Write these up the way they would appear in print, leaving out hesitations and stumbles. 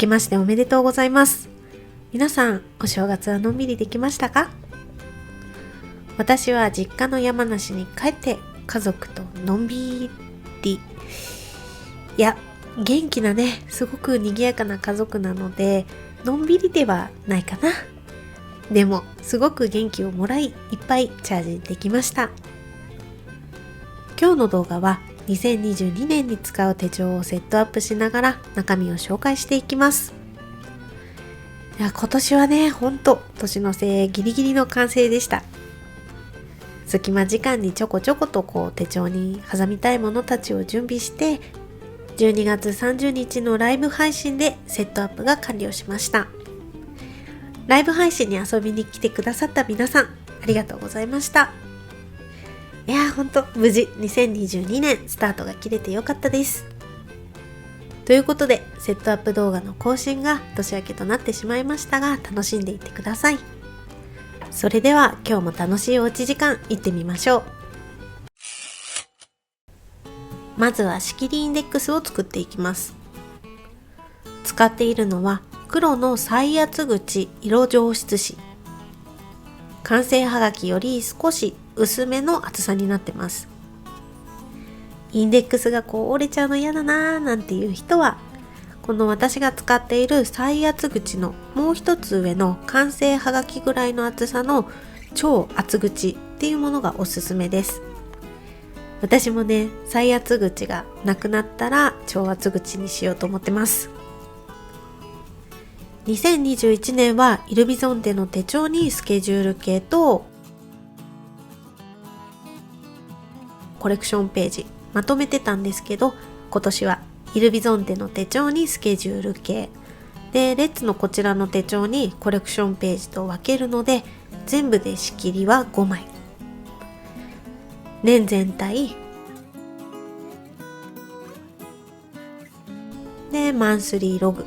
けましておめでとうございます。皆さん、お正月はのんびりできましたか？私は実家の山梨に帰って家族とのんびり、元気なね、すごく賑やかな家族なので、のんびりではないかな。でも、すごく元気をもらい、いっぱいチャージできました。今日の動画は、2022年に使う手帳をセットアップしながら中身を紹介していきます。今年はね、ほんと年の瀬ギリギリの完成でした。隙間時間にちょこちょこと手帳に挟みたいものたちを準備して、12月30日のライブ配信でセットアップが完了しました。ライブ配信に遊びに来てくださった皆さん、ありがとうございました。ほんと無事2022年スタートが切れてよかったです。ということで、セットアップ動画の更新が年明けとなってしまいましたが、楽しんでいってください。それでは今日も楽しいおうち時間行ってみましょう。まずは仕切りインデックスを作っていきます。使っているのは黒の再圧口色上質紙。完成はがきより少し薄めの厚さになってます。インデックスが折れちゃうの嫌だなーなんていう人は、この私が使っている再圧口のもう一つ上の完成はがきぐらいの厚さの超厚口っていうものがおすすめです。私もね、再圧口がなくなったら超厚口にしようと思ってます。2021年はイルビゾンテの手帳にスケジュール系とコレクションページまとめてたんですけど、今年はイルビゾンテの手帳にスケジュール系で、レッツのこちらの手帳にコレクションページと分けるので、全部で仕切りは5枚。年全体でマンスリーログ、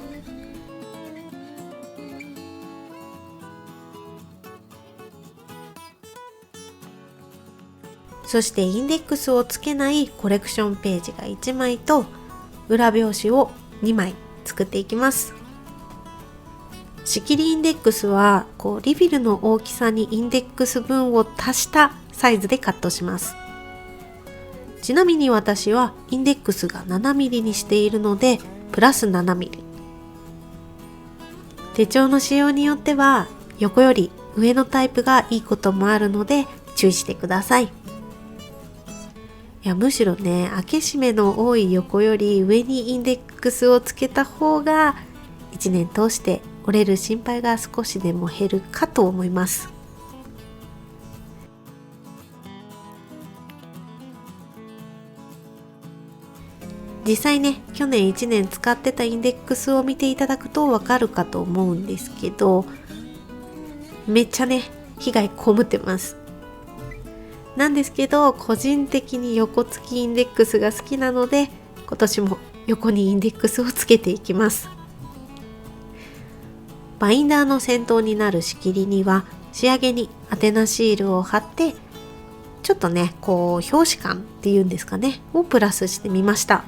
そしてインデックスをつけないコレクションページが1枚と裏表紙を2枚作っていきます。仕切りインデックスはリフィルの大きさにインデックス分を足したサイズでカットします。ちなみに私はインデックスが 7mm にしているのでプラス 7mm。 手帳の仕様によっては横より上のタイプがいいこともあるので注意してください。むしろね、開け閉めの多い横より上にインデックスをつけた方が1年通して折れる心配が少しでも減るかと思います。実際ね、去年1年使ってたインデックスを見ていただくとわかるかと思うんですけど、めっちゃね、被害被ってます。なんですけど、個人的に横付きインデックスが好きなので、今年も横にインデックスをつけていきます。バインダーの先頭になる仕切りには仕上げに宛名シールを貼って、ちょっとね、表紙感っていうんですかね、をプラスしてみました。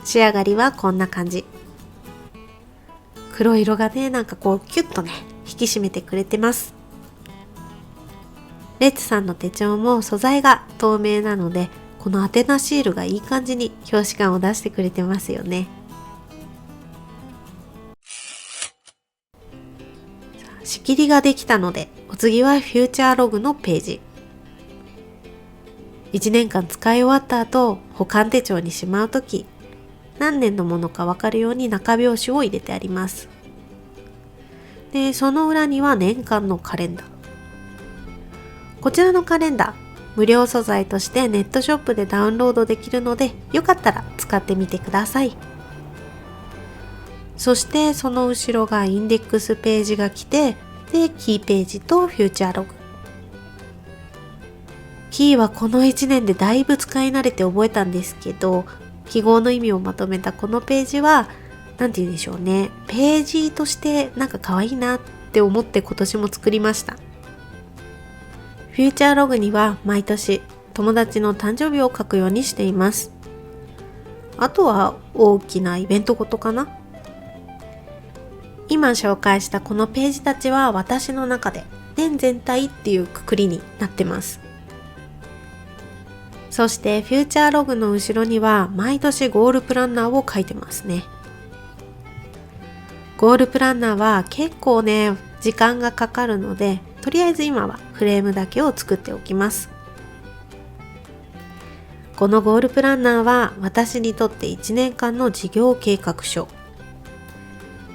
仕上がりはこんな感じ。黒色がね、キュッとね、引き締めてくれてます。レッツさんの手帳も素材が透明なので、この宛名シールがいい感じに表紙感を出してくれてますよね。仕切りができたので、お次はフューチャーログのページ。1年間使い終わった後、保管手帳にしまうとき、何年のものか分かるように中表紙を入れてあります。で、その裏には年間のカレンダー。こちらのカレンダー、無料素材としてネットショップでダウンロードできるので、よかったら使ってみてください。そしてその後ろがインデックスページが来て、で、キーページとフューチャーログ。キーはこの1年でだいぶ使い慣れて覚えたんですけど、記号の意味をまとめたこのページは、なんて言うんでしょうね。ページとして可愛いなって思って今年も作りました。フューチャーログには毎年友達の誕生日を書くようにしています。あとは大きなイベントごとかな。今紹介したこのページたちは私の中で年全体っていうくくりになってます。そしてフューチャーログの後ろには毎年ゴールプランナーを書いてますね。ゴールプランナーは結構ね、時間がかかるので、とりあえず今はフレームだけを作っておきます。このゴールプランナーは私にとって1年間の事業計画書。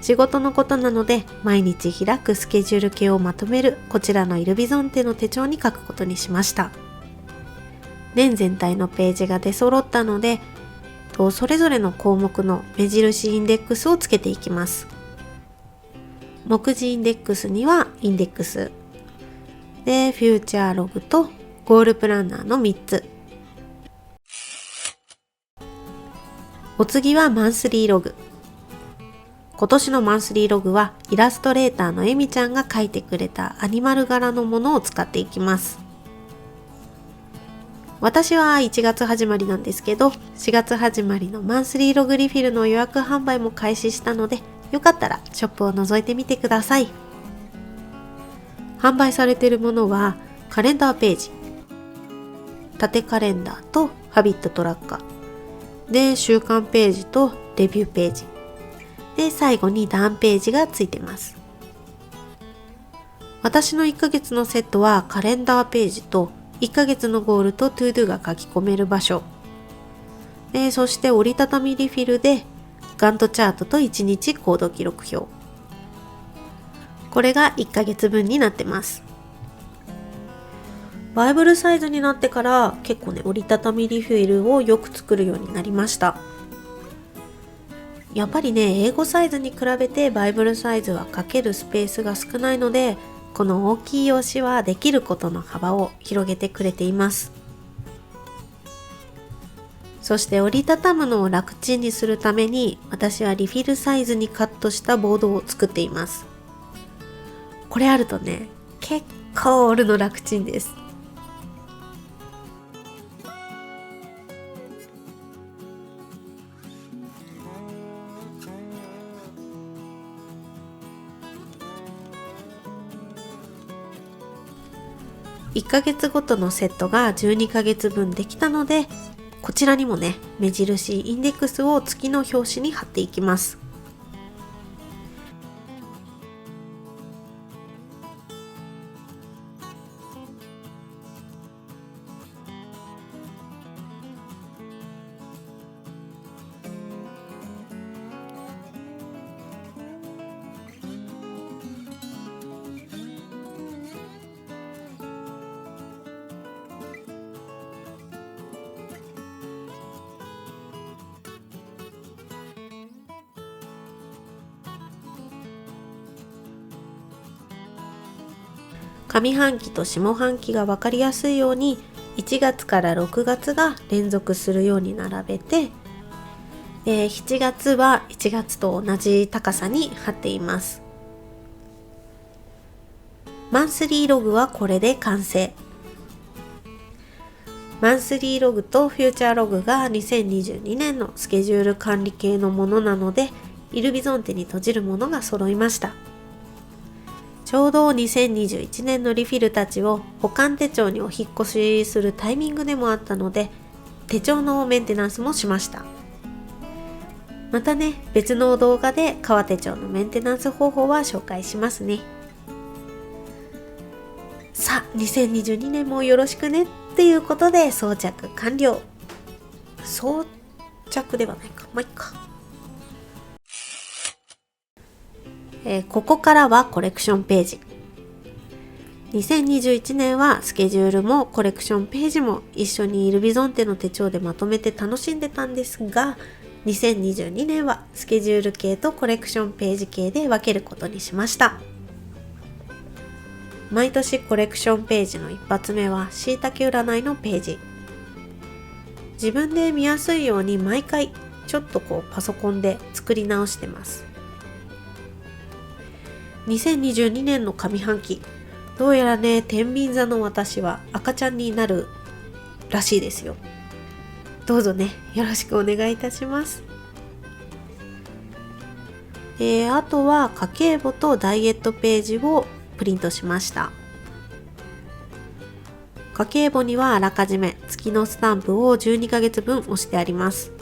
仕事のことなので毎日開くスケジュール系をまとめるこちらのイルビゾンテの手帳に書くことにしました。年全体のページが出揃ったので、それぞれの項目の目印インデックスをつけていきます。目次インデックスにはインデックスで、フューチャーログとゴールプランナーの3つ。お次はマンスリーログ。今年のマンスリーログはイラストレーターのえみちゃんが描いてくれたアニマル柄のものを使っていきます。私は1月始まりなんですけど、4月始まりのマンスリーログリフィルの予約販売も開始したので、よかったらショップを覗いてみてください。販売されているものはカレンダーページ、縦カレンダーとハビットトラッカーで、週間ページとレビューページで、最後にダウンページがついてます。私の1ヶ月のセットはカレンダーページと1ヶ月のゴールとトゥードゥが書き込める場所で、そして折りたたみリフィルでガントチャートと1日行動記録表。これが1ヶ月分になってます。バイブルサイズになってから結構ね、折りたたみリフィルをよく作るようになりました。やっぱりね、英語サイズに比べてバイブルサイズは書けるスペースが少ないので、この大きい用紙はできることの幅を広げてくれています。そして折りたたむのを楽ちんにするために、私はリフィルサイズにカットしたボードを作っています。これあるとね、結構折るの楽ちんです。1ヶ月ごとのセットが12ヶ月分できたので、こちらにもね、目印インデックスを月の表紙に貼っていきます。上半期と下半期が分かりやすいように1月から6月が連続するように並べて、7月は1月と同じ高さに貼っています。マンスリーログはこれで完成。マンスリーログとフューチャーログが2022年のスケジュール管理系のものなので、イルビゾンテに閉じるものが揃いました。ちょうど2021年のリフィルたちを保管手帳にお引っ越しするタイミングでもあったので、手帳のメンテナンスもしました。またね、別の動画で革手帳のメンテナンス方法は紹介しますね。さあ、2022年もよろしくねっていうことで装着完了。装着ではないか、まあ、いっか。ここからはコレクションページ。2021年はスケジュールもコレクションページも一緒にイルビゾンテの手帳でまとめて楽しんでたんですが、2022年はスケジュール系とコレクションページ系で分けることにしました。毎年コレクションページの一発目は椎茸占いのページ。自分で見やすいように毎回ちょっとパソコンで作り直してます。2022年の上半期、どうやらね、天秤座の私は赤ちゃんになるらしいですよ。どうぞね、よろしくお願いいたします。あとは家計簿とダイエットページをプリントしました。家計簿にはあらかじめ月のスタンプを12ヶ月分押してあります。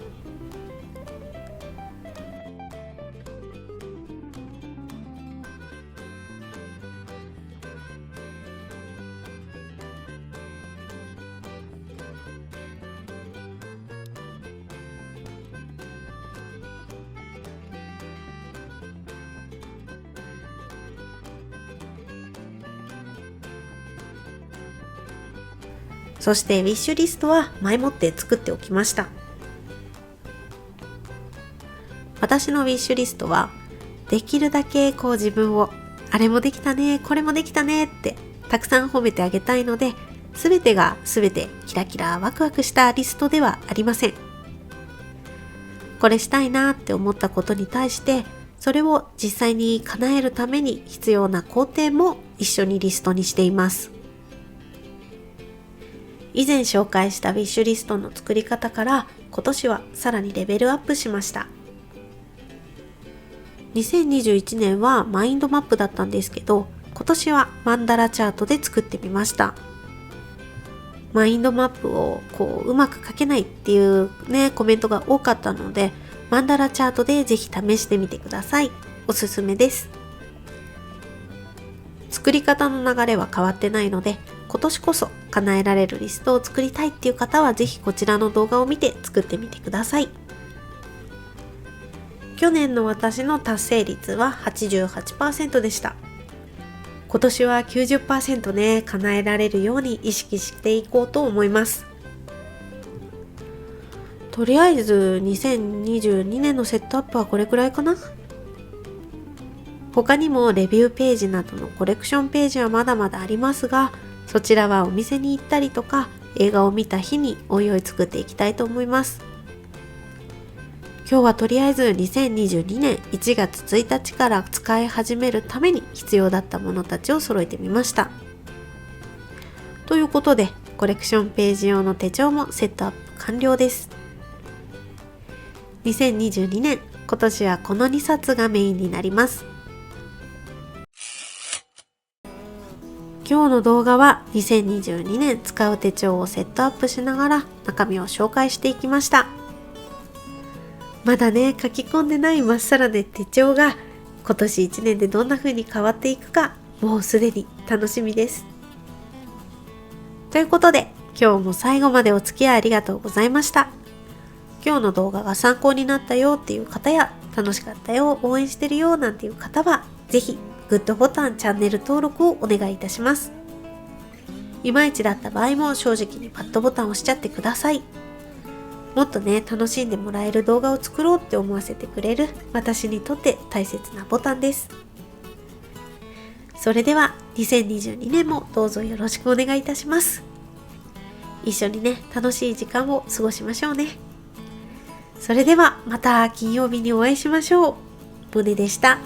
そしてウィッシュリストは前もって作っておきました。私のウィッシュリストはできるだけ自分をあれもできたね、これもできたねってたくさん褒めてあげたいので、全てが全てキラキラワクワクしたリストではありません。これしたいなって思ったことに対して、それを実際に叶えるために必要な工程も一緒にリストにしています。以前紹介したウィッシュリストの作り方から今年はさらにレベルアップしました。2021年はマインドマップだったんですけど、今年はマンダラチャートで作ってみました。マインドマップをうまく書けないっていうね、コメントが多かったので、マンダラチャートでぜひ試してみてください。おすすめです。作り方の流れは変わってないので、今年こそ叶えられるリストを作りたいっていう方はぜひこちらの動画を見て作ってみてください。去年の私の達成率は 88% でした。今年は 90% ね、叶えられるように意識していこうと思います。とりあえず2022年のセットアップはこれくらいかな。他にもレビューページなどのコレクションページはまだまだありますが、そちらはお店に行ったりとか映画を見た日においおい作っていきたいと思います。今日はとりあえず2022年1月1日から使い始めるために必要だったものたちを揃えてみました。ということでコレクションページ用の手帳もセットアップ完了です。2022年今年はこの2冊がメインになります。今日の動画は2022年使う手帳をセットアップしながら中身を紹介していきました。まだね、書き込んでないまっさらで手帳が今年1年でどんな風に変わっていくか、もうすでに楽しみです。ということで今日も最後までお付き合いありがとうございました。今日の動画が参考になったよっていう方や楽しかったよ、応援してるよなんていう方はぜひグッドボタン、チャンネル登録をお願いいたします。いまいちだった場合も正直にパッドボタンを押しちゃってください。もっとね、楽しんでもらえる動画を作ろうって思わせてくれる私にとって大切なボタンです。それでは2022年もどうぞよろしくお願いいたします。一緒にね、楽しい時間を過ごしましょうね。それではまた金曜日にお会いしましょう。モネでした。